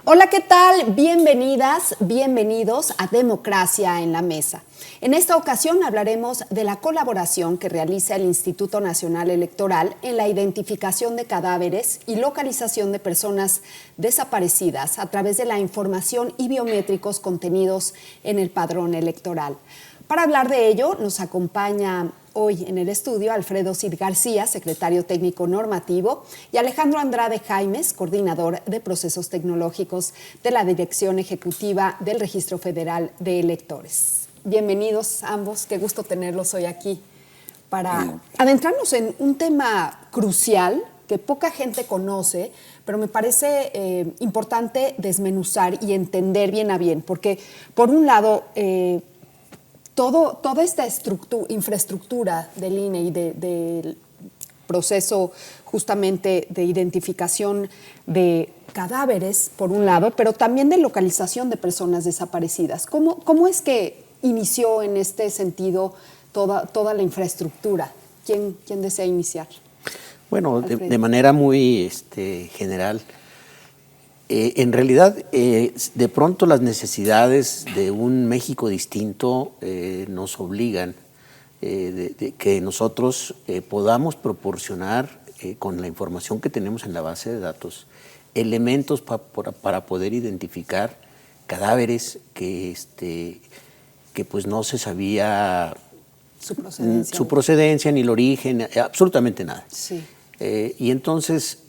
Hola, ¿qué tal? Bienvenidas, bienvenidos a Democracia en la Mesa. En esta ocasión hablaremos de la colaboración que realiza el Instituto Nacional Electoral en la identificación de cadáveres y localización de personas desaparecidas a través de la información y biométricos contenidos en el padrón electoral. Para hablar de ello, nos acompaña hoy en el estudio Alfredo Cid García, secretario técnico normativo, y Alejandro Andrade Jaimes, coordinador de procesos tecnológicos de la Dirección Ejecutiva del Registro Federal de Electores. Bienvenidos ambos, qué gusto tenerlos hoy aquí para adentrarnos en un tema crucial que poca gente conoce, pero me parece importante desmenuzar y entender bien a bien, porque por un lado, toda esta infraestructura del INE y del proceso justamente de identificación de cadáveres, por un lado, pero también de localización de personas desaparecidas. ¿Cómo es que inició en este sentido toda la infraestructura? ¿Quién desea iniciar? Bueno, de manera muy general. En realidad, de pronto las necesidades de un México distinto nos obligan de que nosotros podamos proporcionar con la información que tenemos en la base de datos elementos para poder identificar cadáveres que pues no se sabía su procedencia ni el origen, absolutamente nada. Sí. Y entonces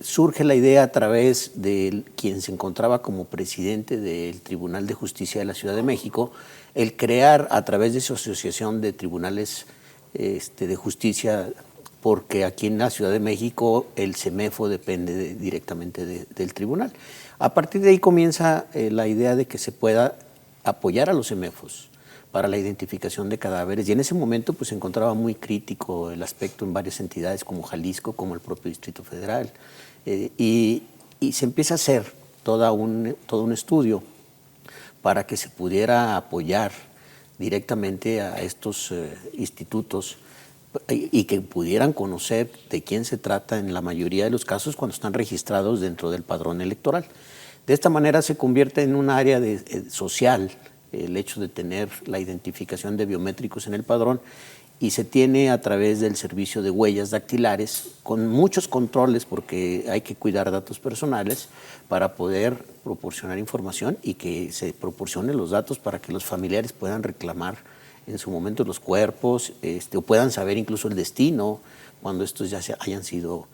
surge la idea a través de quien se encontraba como presidente del Tribunal de Justicia de la Ciudad de México, el crear a través de su asociación de tribunales de justicia, porque aquí en la Ciudad de México el CEMEFO depende directamente del tribunal. A partir de ahí comienza la idea de que se pueda apoyar a los CEMEFOs para la identificación de cadáveres, y en ese momento pues se encontraba muy crítico el aspecto en varias entidades como Jalisco, como el propio Distrito Federal, y se empieza a hacer todo un estudio para que se pudiera apoyar directamente a estos institutos y que pudieran conocer de quién se trata en la mayoría de los casos cuando están registrados dentro del padrón electoral. De esta manera se convierte en un área social el hecho de tener la identificación de biométricos en el padrón, y se tiene a través del servicio de huellas dactilares con muchos controles, porque hay que cuidar datos personales para poder proporcionar información y que se proporcionen los datos para que los familiares puedan reclamar en su momento los cuerpos, o puedan saber incluso el destino cuando estos ya hayan sido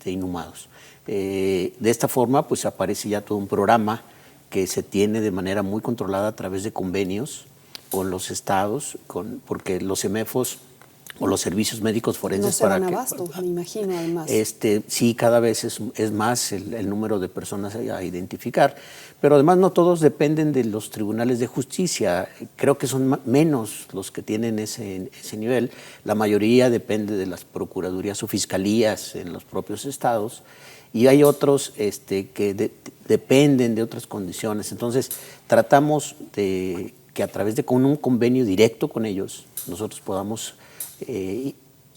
inhumados. De esta forma pues aparece ya todo un programa que se tiene de manera muy controlada a través de convenios con los estados, porque los CEMEFOs o los servicios médicos forenses... No se dan abasto, me imagino, además. Sí, cada vez es más el número de personas a identificar, pero además no todos dependen de los tribunales de justicia. Creo que son menos los que tienen ese nivel. La mayoría depende de las procuradurías o fiscalías en los propios estados, y hay otros que dependen de otras condiciones. Entonces, tratamos de que a través de con un convenio directo con ellos, nosotros podamos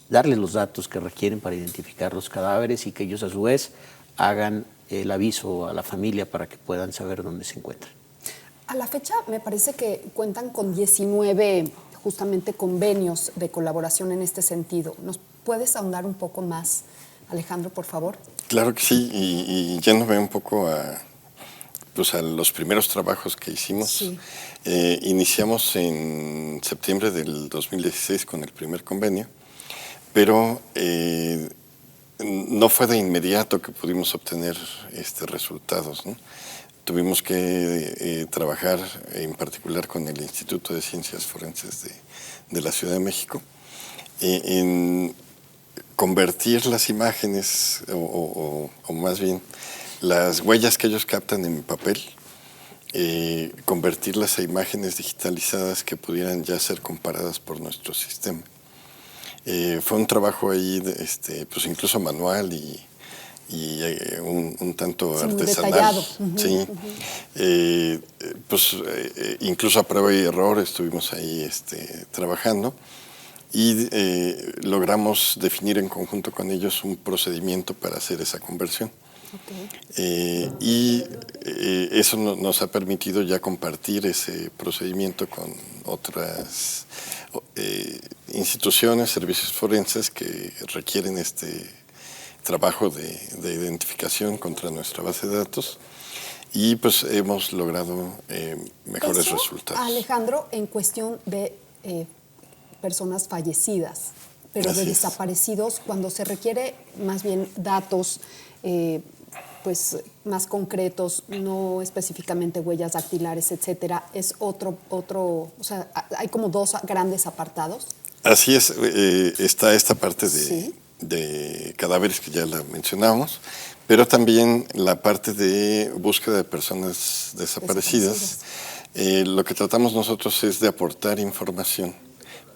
darles los datos que requieren para identificar los cadáveres, y que ellos a su vez hagan el aviso a la familia para que puedan saber dónde se encuentran. A la fecha me parece que cuentan con 19 justamente convenios de colaboración en este sentido. ¿Nos puedes ahondar un poco más, Alejandro, por favor? Claro que sí, y yéndome un poco a los primeros trabajos que hicimos. Sí. Iniciamos en septiembre del 2016 con el primer convenio, pero no fue de inmediato que pudimos obtener resultados, ¿no? Tuvimos que trabajar en particular con el Instituto de Ciencias Forenses de la Ciudad de México en convertir las imágenes, o más bien las huellas que ellos captan en papel, convertirlas a imágenes digitalizadas que pudieran ya ser comparadas por nuestro sistema. Fue un trabajo ahí, pues incluso manual y un tanto artesanal. Detallado. Sí. Incluso a prueba y error estuvimos ahí trabajando, y logramos definir en conjunto con ellos un procedimiento para hacer esa conversión. Eso nos ha permitido ya compartir ese procedimiento con otras instituciones, servicios forenses que requieren este trabajo de identificación contra nuestra base de datos, y pues hemos logrado mejores resultados. Alejandro, en cuestión de personas fallecidas, pero de desaparecidos, cuando se requiere más bien datos pues más concretos, no específicamente huellas dactilares, etcétera, es otro, o sea, hay como dos grandes apartados. Así es, está esta parte de cadáveres que ya la mencionamos, pero también la parte de búsqueda de personas desaparecidas. Lo que tratamos nosotros es de aportar información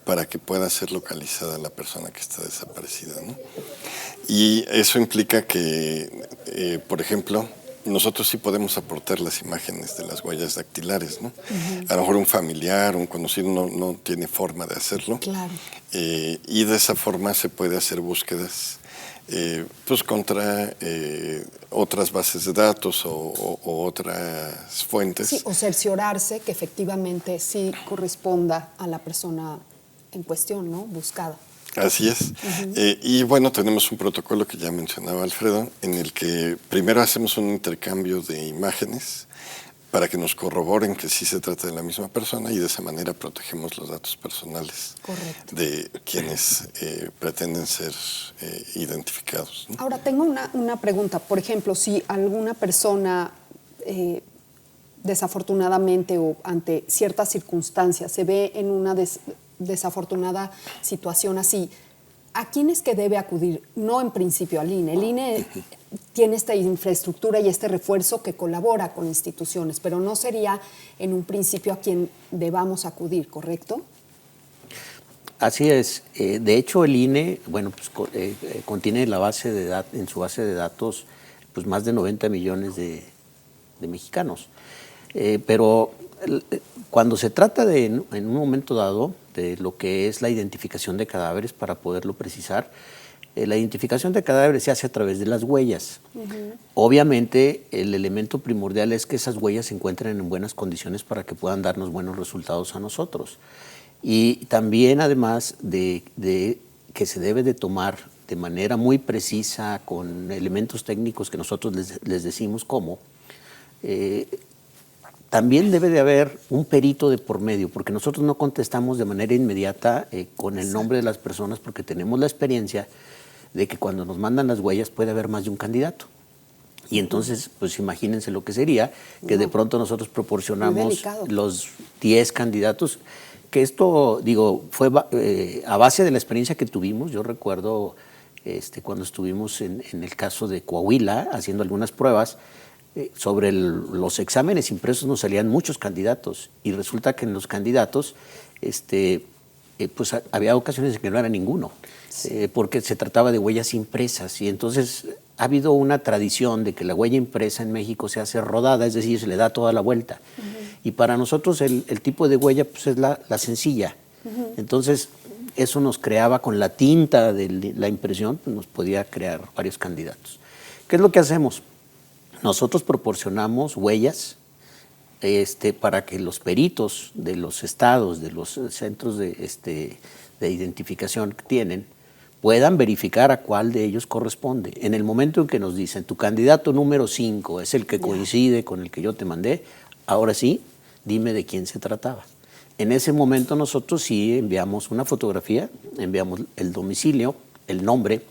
para que pueda ser localizada la persona que está desaparecida, ¿no? Y eso implica que, por ejemplo, nosotros sí podemos aportar las imágenes de las huellas dactilares, ¿no? A lo mejor un familiar, un conocido no tiene forma de hacerlo. Claro. Y de esa forma se puede hacer búsquedas pues contra otras bases de datos o otras fuentes. Sí, o cerciorarse que efectivamente sí corresponda a la persona en cuestión, ¿no? Buscada. Así es. Y bueno, tenemos un protocolo que ya mencionaba Alfredo, en el que primero hacemos un intercambio de imágenes para que nos corroboren que sí se trata de la misma persona, y de esa manera protegemos los datos personales de quienes pretenden ser identificados, ¿no? Ahora, tengo una pregunta. Por ejemplo, si alguna persona desafortunadamente o ante ciertas circunstancias se ve en una desafortunada situación así, ¿a quién es que debe acudir? No en principio al INE. El INE tiene esta infraestructura y este refuerzo que colabora con instituciones, pero no sería en un principio a quien debamos acudir, ¿correcto? Así es. De hecho, el INE, bueno, pues, contiene la base de en su base de datos pues más de 90 millones de mexicanos. Pero cuando se trata de, en un momento dado, de lo que es la identificación de cadáveres, para poderlo precisar, la identificación de cadáveres se hace a través de las huellas. Obviamente, el elemento primordial es que esas huellas se encuentren en buenas condiciones para que puedan darnos buenos resultados a nosotros. Y también, además de que se debe de tomar de manera muy precisa, con elementos técnicos que nosotros les decimos cómo, también debe de haber un perito de por medio, porque nosotros no contestamos de manera inmediata con el nombre de las personas, porque tenemos la experiencia de que cuando nos mandan las huellas puede haber más de un candidato. Y entonces, pues imagínense lo que sería que de pronto nosotros proporcionamos los 10 candidatos, que esto, digo, fue a base de la experiencia que tuvimos. Yo recuerdo cuando estuvimos en el caso de Coahuila haciendo algunas pruebas, sobre los exámenes impresos nos salían muchos candidatos, y resulta que en los candidatos pues había ocasiones en que no era ninguno, porque se trataba de huellas impresas, y entonces ha habido una tradición de que la huella impresa en México se hace rodada, es decir, se le da toda la vuelta. Y para nosotros el tipo de huella pues es la sencilla. Entonces eso nos creaba, con la tinta de la impresión, nos podía crear varios candidatos. ¿Qué es lo que hacemos? Nosotros proporcionamos huellas para que los peritos de los estados, de los centros de identificación que tienen, puedan verificar a cuál de ellos corresponde. En el momento en que nos dicen, tu candidato número 5 es el que coincide con el que yo te mandé, ahora sí, dime de quién se trataba. En ese momento nosotros sí enviamos una fotografía, enviamos el domicilio, el nombre,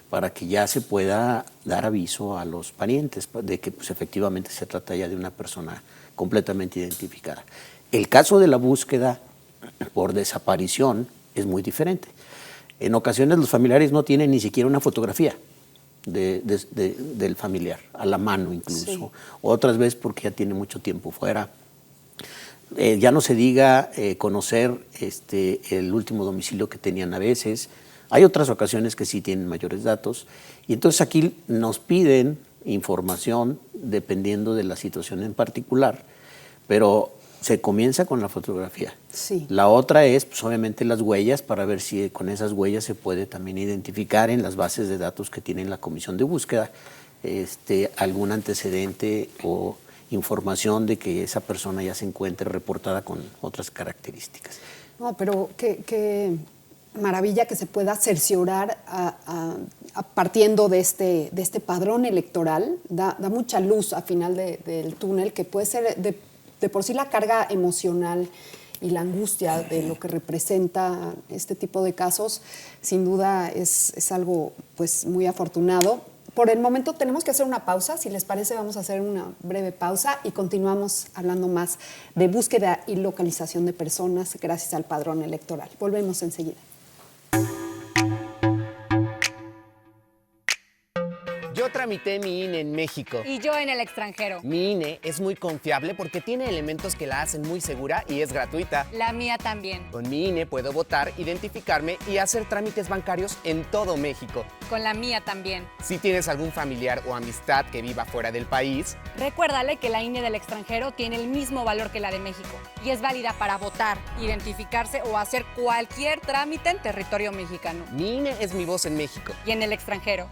para que ya se pueda dar aviso a los parientes de que pues, efectivamente se trata ya de una persona completamente identificada. El caso de la búsqueda por desaparición es muy diferente. En ocasiones los familiares no tienen ni siquiera una fotografía del familiar, a la mano incluso. Otras veces porque ya tiene mucho tiempo fuera. Ya no se diga conocer el último domicilio que tenían a veces. Hay otras ocasiones que sí tienen mayores datos, y entonces aquí nos piden información dependiendo de la situación en particular, pero se comienza con la fotografía. La otra es, pues, obviamente, las huellas, para ver si con esas huellas se puede también identificar en las bases de datos que tiene la comisión de búsqueda algún antecedente o información de que esa persona ya se encuentre reportada con otras características. No, pero qué maravilla que se pueda cerciorar partiendo de este padrón electoral. Da mucha luz al final del túnel, que puede ser de por sí la carga emocional y la angustia de lo que representa este tipo de casos, sin duda es algo pues muy afortunado. Por el momento tenemos que hacer una pausa. Si les parece, vamos a hacer una breve pausa y continuamos hablando más de búsqueda y localización de personas gracias al padrón electoral. Volvemos enseguida. Yo tramité mi INE en México. Y yo en el extranjero. Mi INE es muy confiable porque tiene elementos que la hacen muy segura y es gratuita. La mía también. Con mi INE puedo votar, identificarme y hacer trámites bancarios en todo México. Con la mía también. Si tienes algún familiar o amistad que viva fuera del país, recuérdale que la INE del extranjero tiene el mismo valor que la de México y es válida para votar, identificarse o hacer cualquier trámite en territorio mexicano. Mi INE es mi voz en México. Y en el extranjero.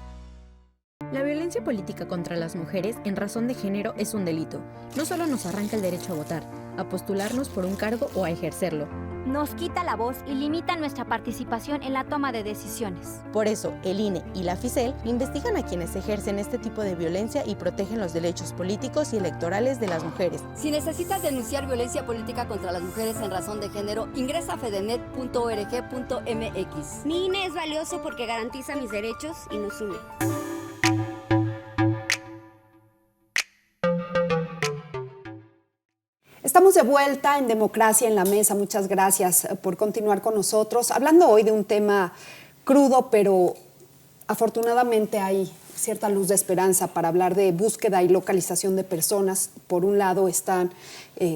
La violencia política contra las mujeres en razón de género es un delito. No solo nos arranca el derecho a votar, a postularnos por un cargo o a ejercerlo. Nos quita la voz y limita nuestra participación en la toma de decisiones. Por eso, el INE y la FICEL investigan a quienes ejercen este tipo de violencia y protegen los derechos políticos y electorales de las mujeres. Si necesitas denunciar violencia política contra las mujeres en razón de género, ingresa a fedenet.org.mx. Mi INE es valioso porque garantiza mis derechos y nos une. Estamos de vuelta en Democracia en la Mesa. Muchas gracias por continuar con nosotros. Hablando hoy de un tema crudo, pero afortunadamente hay cierta luz de esperanza para hablar de búsqueda y localización de personas. Por un lado están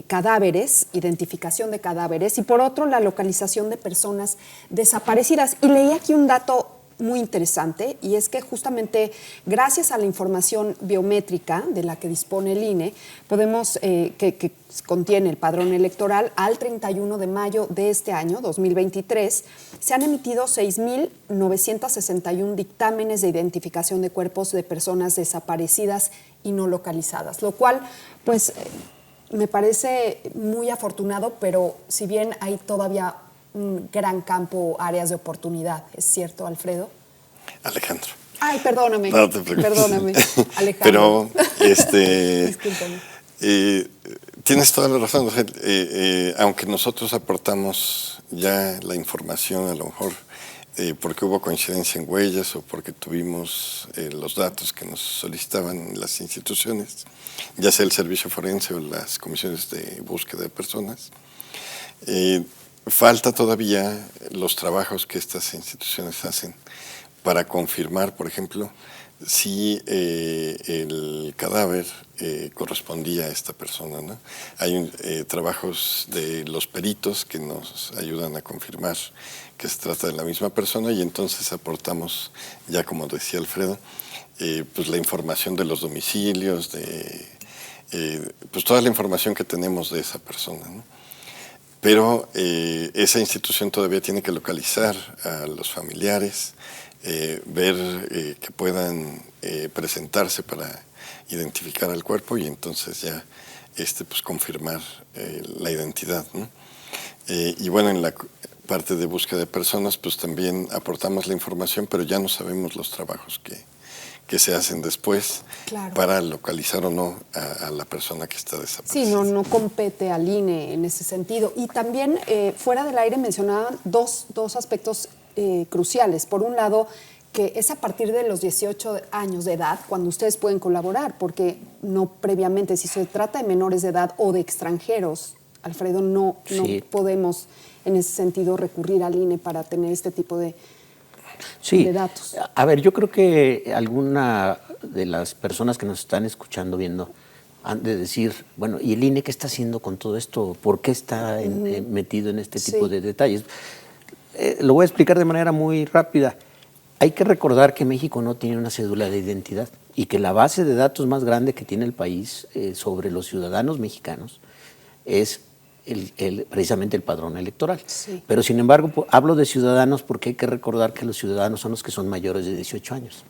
cadáveres, identificación de cadáveres, y por otro la localización de personas desaparecidas. Y leí aquí un dato muy interesante, y es que justamente gracias a la información biométrica de la que dispone el INE, podemos, que contiene el padrón electoral, al 31 de mayo de este año, 2023, se han emitido 6.961 dictámenes de identificación de cuerpos de personas desaparecidas y no localizadas, lo cual, pues, me parece muy afortunado, pero si bien hay todavía un gran campo, áreas de oportunidad. ¿Es cierto, Alfredo? Alejandro. Ay, perdóname. No te preocupes. Perdóname, Alejandro. Pero, discúlpame. Tienes toda la razón. O sea, aunque nosotros aportamos ya la información, a lo mejor porque hubo coincidencia en huellas o porque tuvimos los datos que nos solicitaban las instituciones, ya sea el servicio forense o las comisiones de búsqueda de personas, falta todavía los trabajos que estas instituciones hacen para confirmar, por ejemplo, si el cadáver correspondía a esta persona, ¿no? Hay trabajos de los peritos que nos ayudan a confirmar que se trata de la misma persona, y entonces aportamos, ya como decía Alfredo, pues la información de los domicilios, pues toda la información que tenemos de esa persona, ¿no? Pero esa institución todavía tiene que localizar a los familiares, ver que puedan presentarse para identificar al cuerpo, y entonces ya pues confirmar la identidad, ¿no? Y bueno, en la parte de búsqueda de personas, pues también aportamos la información, pero ya no sabemos los trabajos que se hacen después, claro, para localizar o no a la persona que está desaparecida. Sí, no compete al INE en ese sentido. Y también fuera del aire mencionaban dos aspectos cruciales. Por un lado, que es a partir de los 18 años de edad cuando ustedes pueden colaborar, porque no previamente, si se trata de menores de edad o de extranjeros, Alfredo, no podemos en ese sentido recurrir al INE para tener este tipo de datos. A ver, yo creo que alguna de las personas que nos están escuchando, viendo, han de decir, bueno, ¿y el INE qué está haciendo con todo esto? ¿Por qué está metido en este tipo de detalles? Lo voy a explicar de manera muy rápida. Hay que recordar que México no tiene una cédula de identidad y que la base de datos más grande que tiene el país sobre los ciudadanos mexicanos es precisamente el padrón electoral. Sí. Pero sin embargo, hablo de ciudadanos porque hay que recordar que los ciudadanos son los que son mayores de 18 años.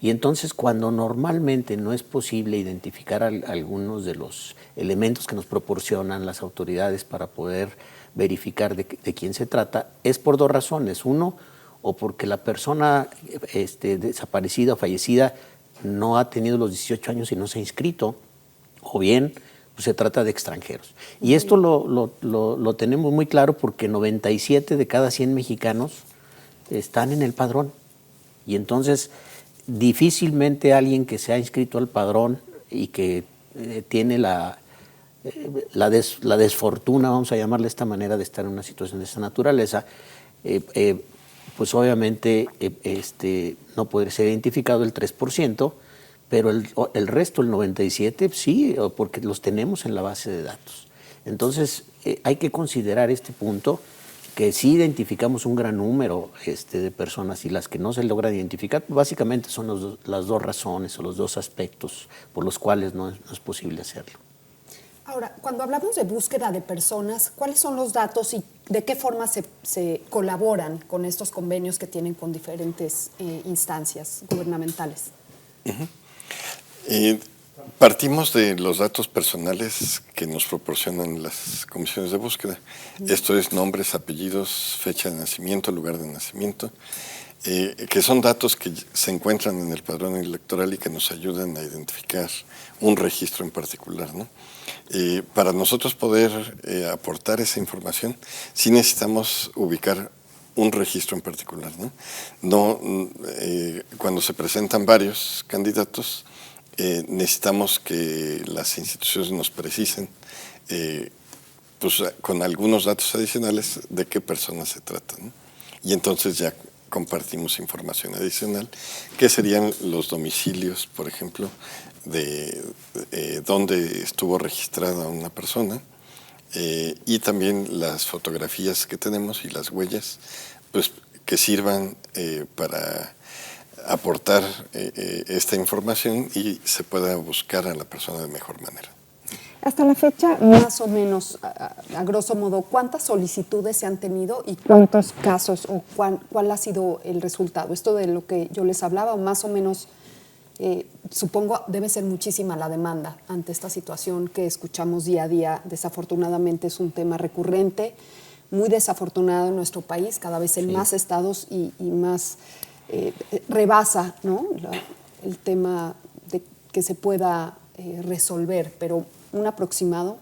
Y entonces cuando normalmente no es posible identificar algunos de los elementos que nos proporcionan las autoridades para poder verificar de quién se trata, es por dos razones. Uno, o porque la persona desaparecida o fallecida no ha tenido los 18 años y no se ha inscrito, o bien pues, se trata de extranjeros. Y esto lo tenemos muy claro porque 97 de cada 100 mexicanos están en el padrón. Y entonces difícilmente alguien que se ha inscrito al padrón y que tiene la desfortuna, vamos a llamarle de esta manera, de estar en una situación de esa naturaleza, pues obviamente no puede ser identificado el 3%, pero el resto, el 97%, sí, porque los tenemos en la base de datos. Entonces hay que considerar este punto, que sí identificamos un gran número de personas y las que no se logran identificar, básicamente son las dos razones o los dos aspectos por los cuales no es posible hacerlo. Ahora, cuando hablamos de búsqueda de personas, ¿cuáles son los datos y de qué forma se colaboran con estos convenios que tienen con diferentes instancias gubernamentales? Partimos de los datos personales que nos proporcionan las comisiones de búsqueda. Esto es nombres, apellidos, fecha de nacimiento, lugar de nacimiento, que son datos que se encuentran en el padrón electoral y que nos ayudan a identificar un registro en particular, ¿no? Para nosotros poder aportar esa información, sí necesitamos ubicar un registro en particular, ¿no? Cuando se presentan varios candidatos, necesitamos que las instituciones nos precisen, pues, con algunos datos adicionales de qué personas se trata, ¿no? Y entonces ya compartimos información adicional, que serían los domicilios, por ejemplo, de dónde estuvo registrada una persona, y también las fotografías que tenemos y las huellas, pues, que sirvan para aportar esta información y se pueda buscar a la persona de mejor manera. Hasta la fecha, más o menos, a grosso modo, ¿cuántas solicitudes se han tenido y cuántos casos o cuál ha sido el resultado? Esto de lo que yo les hablaba, más o menos, supongo debe ser muchísima la demanda ante esta situación que escuchamos día a día. Desafortunadamente es un tema recurrente, muy desafortunado en nuestro país, cada vez en más estados y más rebasa, ¿no?, el tema de que se pueda resolver, pero un aproximado.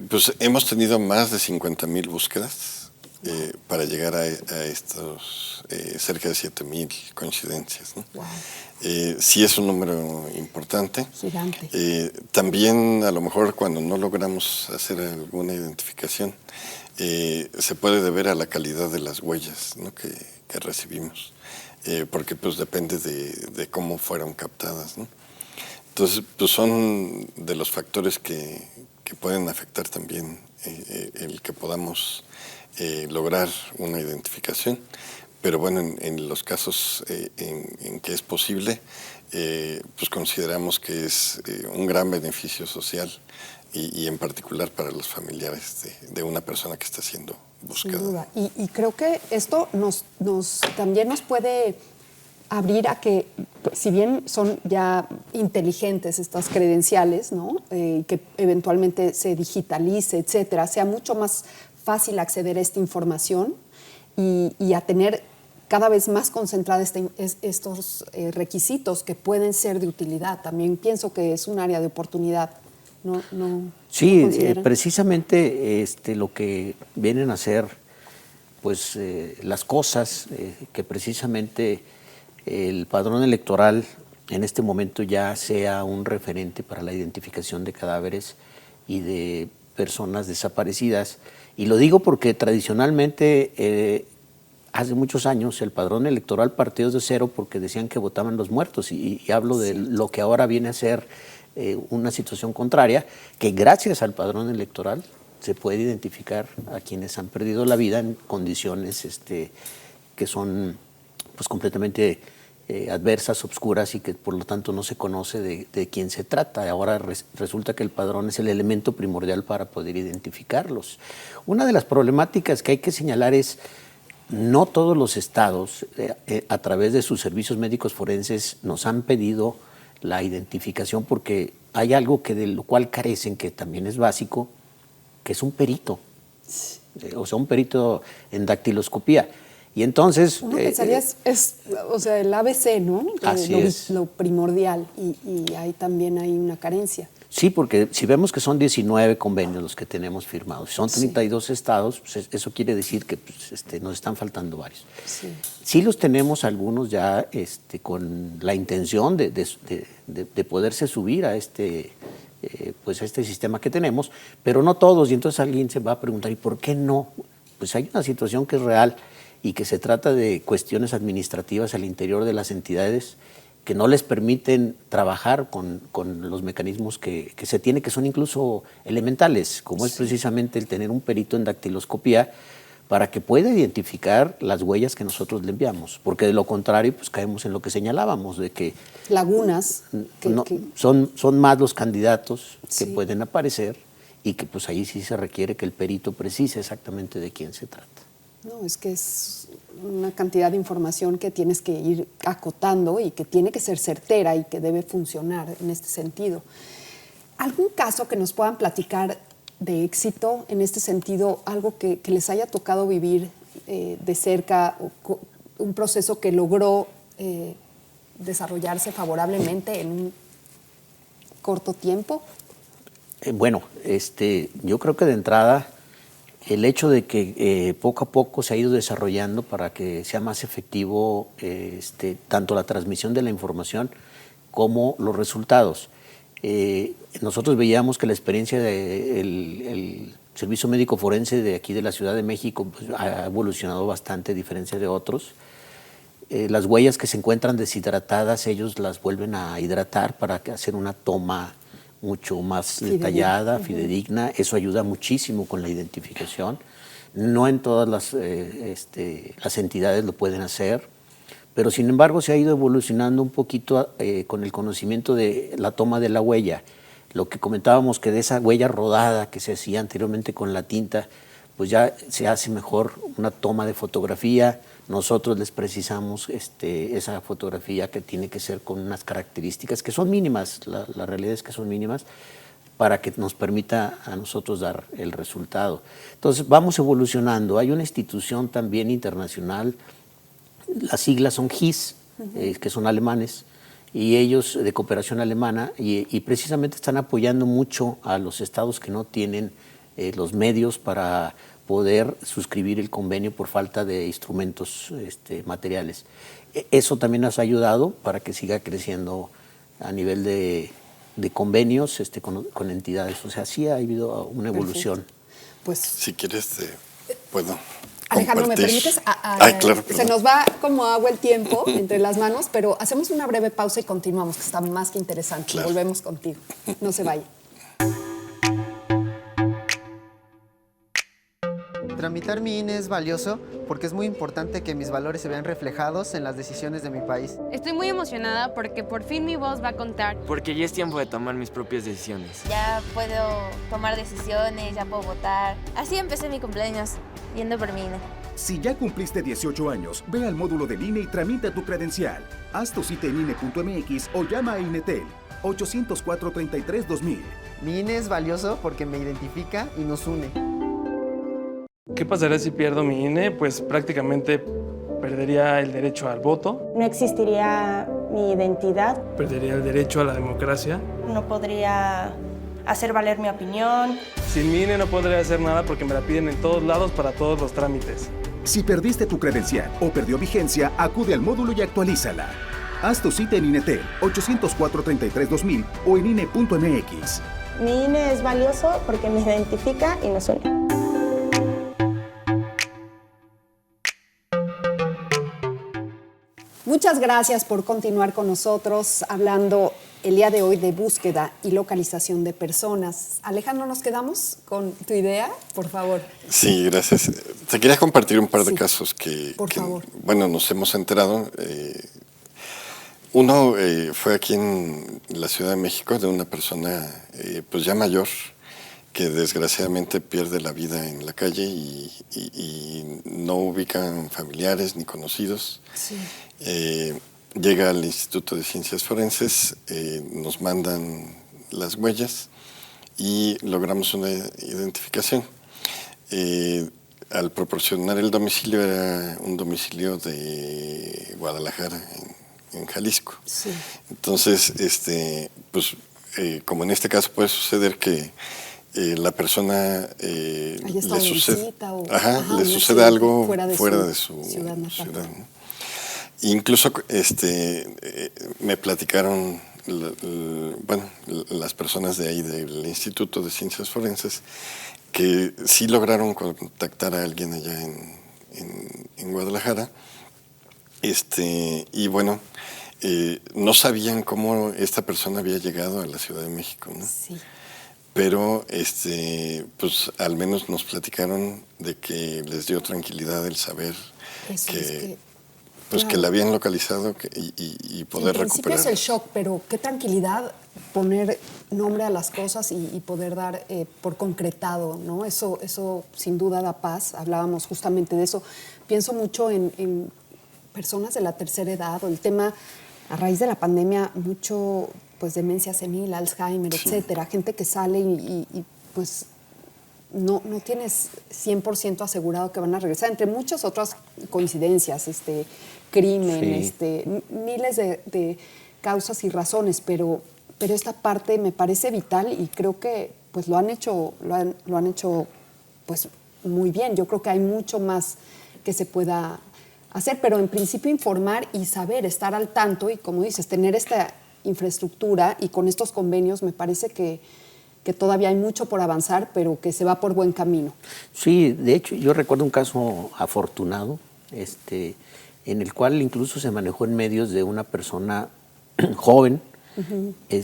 Pues hemos tenido más de 50,000 búsquedas para llegar a estos cerca de 7,000 coincidencias, ¿no? Wow. Sí es un número importante. Gigante. También a lo mejor cuando no logramos hacer alguna identificación, se puede deber a la calidad de las huellas, ¿no?, que recibimos, porque pues depende de cómo fueron captadas, ¿no? Entonces, pues son de los factores que pueden afectar también el que podamos lograr una identificación. Pero bueno, en los casos en que es posible, pues consideramos que es un gran beneficio social y en particular para los familiares de una persona que está siendo buscada. Sin duda. Y creo que esto también nos puede abrir a que, si bien son ya inteligentes estas credenciales, ¿no?, que eventualmente se digitalice, etcétera, sea mucho más fácil acceder a esta información y a tener cada vez más concentrada estos requisitos que pueden ser de utilidad. También pienso que es un área de oportunidad. Sí, precisamente lo que vienen a hacer, pues las cosas que precisamente el padrón electoral en este momento ya sea un referente para la identificación de cadáveres y de personas desaparecidas. Y lo digo porque tradicionalmente hace muchos años el padrón electoral partió de cero porque decían que votaban los muertos y hablo de lo que ahora viene a ser una situación contraria, que gracias al padrón electoral se puede identificar a quienes han perdido la vida en condiciones que son pues completamente adversas, obscuras y que por lo tanto no se conoce de quién se trata. Ahora resulta que el padrón es el elemento primordial para poder identificarlos. Una de las problemáticas que hay que señalar es no todos los estados, a través de sus servicios médicos forenses, nos han pedido la identificación porque hay algo que de lo cual carecen, que también es básico, que es un perito, o sea, un perito en dactiloscopía. Y entonces... Uno pensaría o sea, el ABC, ¿no? Así es. Lo primordial, y ahí también hay una carencia. Sí, porque si vemos que son 19 convenios los que tenemos firmados, son 32 estados, pues eso quiere decir que pues, nos están faltando varios. Sí los tenemos algunos ya con la intención de poderse subir a pues a este sistema que tenemos, pero no todos, y entonces alguien se va a preguntar, ¿y por qué no? Pues hay una situación que es real y que se trata de cuestiones administrativas al interior de las entidades que no les permiten trabajar con los mecanismos que se tiene, que son incluso elementales, como es precisamente el tener un perito en dactiloscopía para que pueda identificar las huellas que nosotros le enviamos, porque de lo contrario pues caemos en lo que señalábamos, de que lagunas son más los candidatos que pueden aparecer y que pues ahí sí se requiere que el perito precise exactamente de quién se trata. No, es que es una cantidad de información que tienes que ir acotando y que tiene que ser certera y que debe funcionar en este sentido. ¿Algún caso que nos puedan platicar de éxito en este sentido, algo que les haya tocado vivir de cerca, un proceso que logró desarrollarse favorablemente en un corto tiempo? Bueno, yo creo que de entrada el hecho de que poco a poco se ha ido desarrollando para que sea más efectivo tanto la transmisión de la información como los resultados. Nosotros veíamos que la experiencia del Servicio Médico Forense de aquí de la Ciudad de México pues, ha evolucionado bastante a diferencia de otros. Las huellas que se encuentran deshidratadas, ellos las vuelven a hidratar para hacer una toma mucho más detallada, fidedigna. Eso ayuda muchísimo con la identificación. No en todas las entidades lo pueden hacer, pero sin embargo se ha ido evolucionando un poquito con el conocimiento de la toma de la huella. Lo que comentábamos que de esa huella rodada que se hacía anteriormente con la tinta, pues ya se hace mejor una toma de fotografía. Nosotros les precisamos esa fotografía que tiene que ser con unas características que son mínimas, la realidad es que son mínimas, para que nos permita a nosotros dar el resultado. Entonces vamos evolucionando. Hay una institución también internacional, las siglas son GIS, que son alemanes, y ellos de cooperación alemana, y precisamente están apoyando mucho a los estados que no tienen los medios para poder suscribir el convenio por falta de instrumentos materiales. Eso también nos ha ayudado para que siga creciendo a nivel de convenios con entidades. O sea, sí ha habido una evolución. Perfecto. Pues, si quieres, puedo Alejandro, compartir. ¿me permites? Claro, se nos va como agua el tiempo entre las manos, pero hacemos una breve pausa y continuamos, que está más que interesante. Claro. Volvemos contigo. No se vaya. Tramitar mi INE es valioso porque es muy importante que mis valores se vean reflejados en las decisiones de mi país. Estoy muy emocionada porque por fin mi voz va a contar. Porque ya es tiempo de tomar mis propias decisiones. Ya puedo tomar decisiones, ya puedo votar. Así empecé mi cumpleaños, yendo por mi INE. Si ya cumpliste 18 años, ve al módulo del INE y tramita tu credencial. Haz tu cita en INE.mx o llama a INETEL 804-33-2000. Mi INE es valioso porque me identifica y nos une. ¿Qué pasaría si pierdo mi INE? Pues prácticamente perdería el derecho al voto. No existiría mi identidad. Perdería el derecho a la democracia. No podría hacer valer mi opinión. Sin mi INE no podría hacer nada porque me la piden en todos lados para todos los trámites. Si perdiste tu credencial o perdió vigencia, acude al módulo y actualízala. Haz tu cita en INETEL 804-33-2000 o en INE.mx. Mi INE es valioso porque me identifica y nos une. Muchas gracias por continuar con nosotros hablando el día de hoy de búsqueda y localización de personas. Alejandro, ¿nos quedamos con tu idea? Por favor. Sí, gracias. Te quería compartir un par de casos que, favor. Bueno, nos hemos enterado. Uno fue aquí en la Ciudad de México de una persona pues ya mayor que desgraciadamente pierde la vida en la calle y no ubican familiares ni conocidos. Sí. Llega al Instituto de Ciencias Forenses, nos mandan las huellas y logramos una identificación. Al proporcionar el domicilio, era un domicilio de Guadalajara, en Jalisco. Sí. Entonces, pues, como en este caso puede suceder que la persona le sucede algo fuera de su ciudad, ¿no? Incluso me platicaron las personas de ahí del Instituto de Ciencias Forenses que sí lograron contactar a alguien allá en Guadalajara, y bueno, no sabían cómo esta persona había llegado a la Ciudad de México, ¿no? Sí. Pero pues al menos nos platicaron de que les dio tranquilidad el saber que la habían localizado y poder recuperar. En principio es el shock, pero qué tranquilidad poner nombre a las cosas y poder dar por concretado, ¿no? Eso sin duda da paz. Hablábamos justamente de eso. Pienso mucho en personas de la tercera edad, o el tema, a raíz de la pandemia, mucho pues demencia senil, Alzheimer, etcétera, gente que sale y pues no tienes 100% asegurado que van a regresar, entre muchas otras coincidencias, crimen, miles de causas y razones, pero esta parte me parece vital y creo que pues lo han hecho pues muy bien. Yo creo que hay mucho más que se pueda hacer, pero en principio informar y saber, estar al tanto y, como dices, tener esta infraestructura, y con estos convenios me parece que todavía hay mucho por avanzar, pero que se va por buen camino. Sí, de hecho yo recuerdo un caso afortunado, en el cual incluso se manejó en medios de una persona joven, que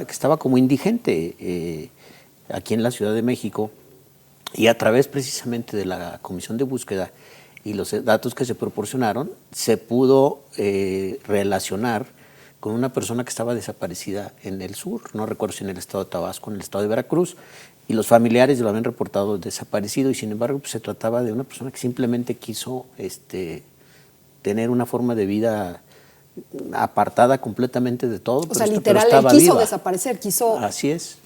estaba como indigente aquí en la Ciudad de México, y a través precisamente de la Comisión de Búsqueda y los datos que se proporcionaron, se pudo relacionar con una persona que estaba desaparecida en el sur, no recuerdo si en el estado de Tabasco, en el estado de Veracruz, y los familiares lo habían reportado desaparecido, y sin embargo pues, se trataba de una persona que simplemente quiso tener una forma de vida apartada completamente de todo. O sea, literal, él quiso desaparecer, quiso... Así es.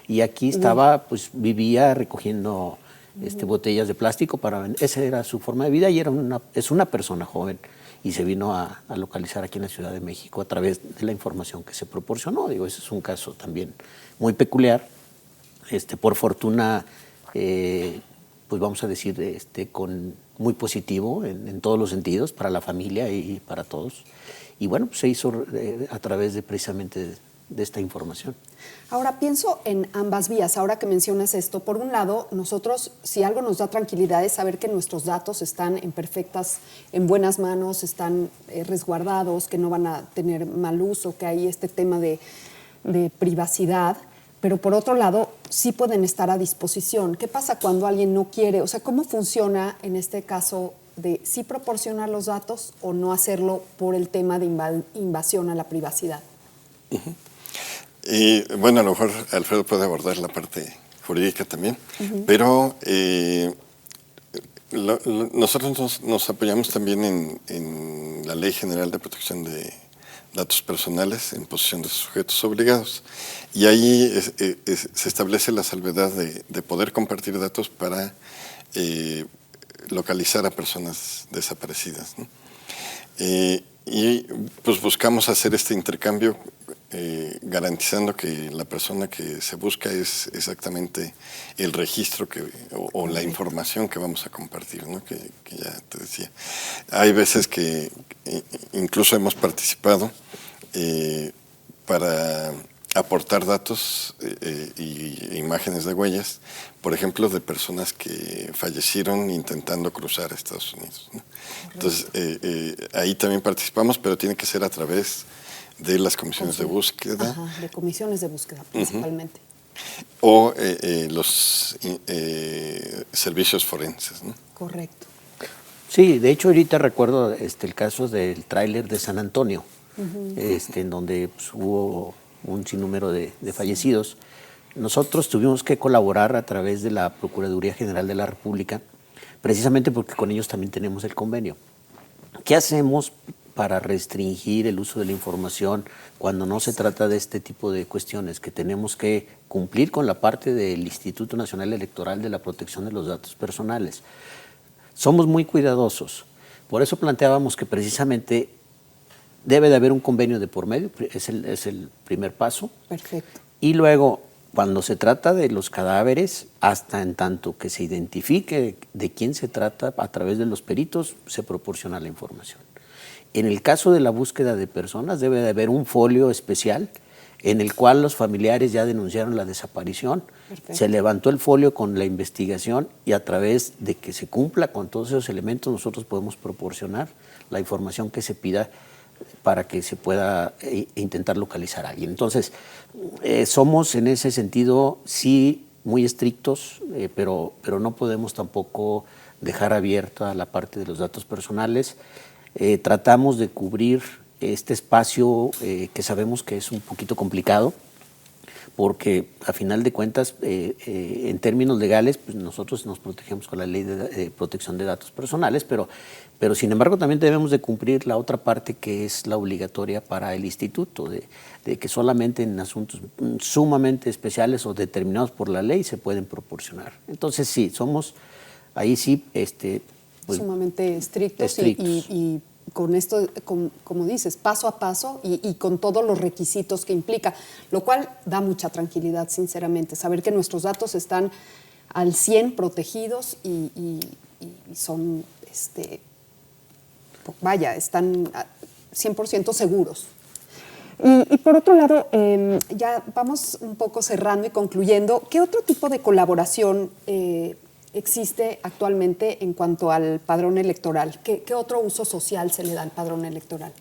Y aquí estaba, pues vivía recogiendo botellas de plástico para vender. Esa era su forma de vida, y es una persona joven, y se vino a localizar aquí en la Ciudad de México a través de la información que se proporcionó. Digo, ese es un caso también muy peculiar. Por fortuna, pues vamos a decir, muy positivo en todos los sentidos, para la familia y para todos. Y bueno, pues se hizo a través precisamente de esta información. Ahora pienso en ambas vías, ahora que mencionas esto. Por un lado, nosotros, si algo nos da tranquilidad, es saber que nuestros datos están en buenas manos, están resguardados, que no van a tener mal uso, que hay este tema de privacidad. Pero por otro lado, sí pueden estar a disposición. ¿Qué pasa cuando alguien no quiere? O sea, ¿cómo funciona en este caso de sí proporcionar los datos o no hacerlo por el tema de invasión a la privacidad? Bueno, a lo mejor Alfredo puede abordar la parte jurídica también, pero nosotros nos apoyamos también en la Ley General de Protección de Datos Personales en posesión de sujetos obligados, y ahí se establece la salvedad de poder compartir datos para localizar a personas desaparecidas, ¿no? Y pues buscamos hacer este intercambio garantizando que la persona que se busca es exactamente el registro o la información que vamos a compartir, ¿no? Que ya te decía. Hay veces que incluso hemos participado para aportar datos e imágenes de huellas, por ejemplo, de personas que fallecieron intentando cruzar a Estados Unidos, ¿no? Entonces, ahí también participamos, pero tiene que ser a través de las comisiones de búsqueda. Ajá, de comisiones de búsqueda, principalmente. O los servicios forenses, ¿no? Correcto. Sí, de hecho ahorita recuerdo el caso del tráiler de San Antonio, en donde pues, hubo un sinnúmero de fallecidos, nosotros tuvimos que colaborar a través de la Procuraduría General de la República, precisamente porque con ellos también tenemos el convenio. ¿Qué hacemos para restringir el uso de la información cuando no se trata de este tipo de cuestiones? Que tenemos que cumplir con la parte del Instituto Nacional Electoral de la protección de los datos personales. Somos muy cuidadosos. Por eso planteábamos que precisamente debe de haber un convenio de por medio, es el primer paso. Perfecto. Y luego, cuando se trata de los cadáveres, hasta en tanto que se identifique de quién se trata, a través de los peritos se proporciona la información. En el caso de la búsqueda de personas, debe de haber un folio especial en el cual los familiares ya denunciaron la desaparición. Perfecto. Se levantó el folio con la investigación y a través de que se cumpla con todos esos elementos, nosotros podemos proporcionar la información que se pida para que se pueda intentar localizar a alguien. Entonces, somos en ese sentido sí muy estrictos, pero no podemos tampoco dejar abierta la parte de los datos personales. Tratamos de cubrir este espacio que sabemos que es un poquito complicado, porque a final de cuentas, en términos legales, pues nosotros nos protegemos con la ley de protección de datos personales, pero sin embargo también debemos de cumplir la otra parte que es la obligatoria para el instituto, de que solamente en asuntos sumamente especiales o determinados por la ley se pueden proporcionar. Entonces sí, somos ahí sí pues, sumamente estrictos. Y con esto, como dices, paso a paso y con todos los requisitos que implica, lo cual da mucha tranquilidad, sinceramente, saber que nuestros datos están al 100 protegidos y son, están 100% seguros. Y por otro lado, ya vamos un poco cerrando y concluyendo, ¿qué otro tipo de colaboración existe actualmente en cuanto al padrón electoral? ¿Qué otro uso social se le da al padrón electoral?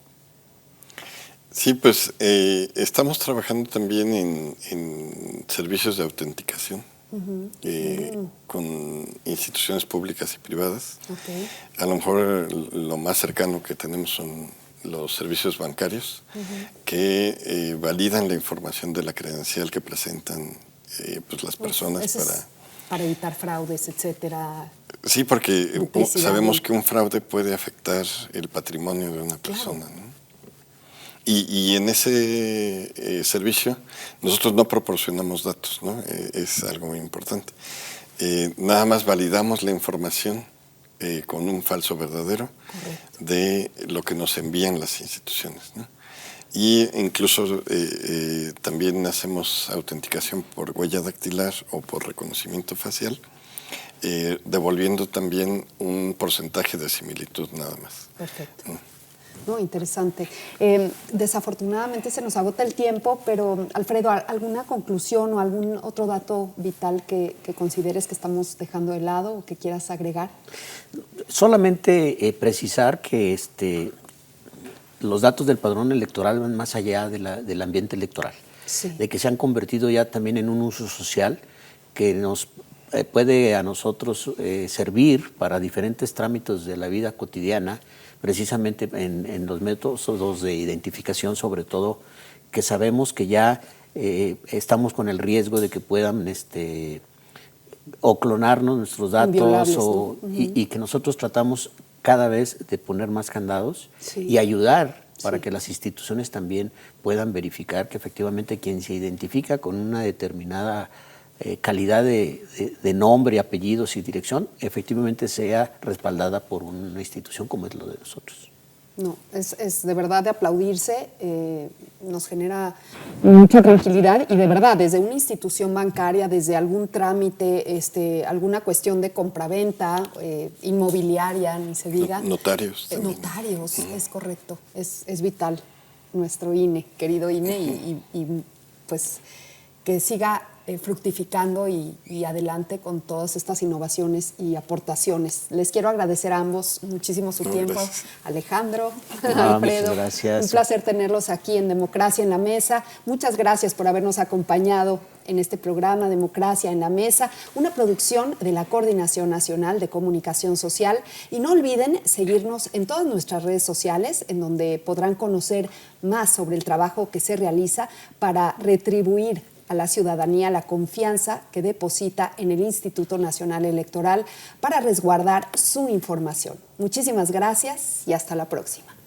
Sí, pues estamos trabajando también en servicios de autenticación con instituciones públicas y privadas. Okay. A lo mejor lo más cercano que tenemos son los servicios bancarios que validan la información de la credencial que presentan pues las personas para evitar fraudes, etcétera. Sí, porque sabemos que un fraude puede afectar el patrimonio de una persona, ¿no? Y en ese servicio nosotros no proporcionamos datos, ¿no? Es algo muy importante. Nada más validamos la información con un falso verdadero. Correcto. De lo que nos envían las instituciones, ¿no? Y incluso también hacemos autenticación por huella dactilar o por reconocimiento facial, devolviendo también un porcentaje de similitud nada más. Perfecto. No, interesante. Desafortunadamente se nos agota el tiempo, pero Alfredo, ¿alguna conclusión o algún otro dato vital que consideres que estamos dejando de lado o que quieras agregar? Solamente precisar que los datos del padrón electoral van más allá del ambiente electoral, sí. De que se han convertido ya también en un uso social que nos puede a nosotros servir para diferentes trámites de la vida cotidiana, precisamente en los métodos de identificación, sobre todo, que sabemos que ya estamos con el riesgo de que puedan o clonarnos nuestros datos, ¿no? Y que nosotros tratamos cada vez de poner más candados, sí. Y ayudar para que las instituciones también puedan verificar que efectivamente quien se identifica con una determinada calidad de nombre, apellidos y dirección, efectivamente sea respaldada por una institución como es lo de nosotros. No, es de verdad de aplaudirse, nos genera mucha tranquilidad y de verdad, desde una institución bancaria, desde algún trámite, alguna cuestión de compraventa, inmobiliaria, ni se diga. Notarios. Notarios, es correcto, es vital nuestro INE, querido INE, y pues que siga fructificando y adelante con todas estas innovaciones y aportaciones. Les quiero agradecer a ambos muchísimo su tiempo. Gracias. Alejandro, Alfredo, gracias. Un placer tenerlos aquí en Democracia en la Mesa. Muchas gracias por habernos acompañado en este programa Democracia en la Mesa, una producción de la Coordinación Nacional de Comunicación Social. Y no olviden seguirnos en todas nuestras redes sociales, en donde podrán conocer más sobre el trabajo que se realiza para retribuir a la ciudadanía la confianza que deposita en el Instituto Nacional Electoral para resguardar su información. Muchísimas gracias y hasta la próxima.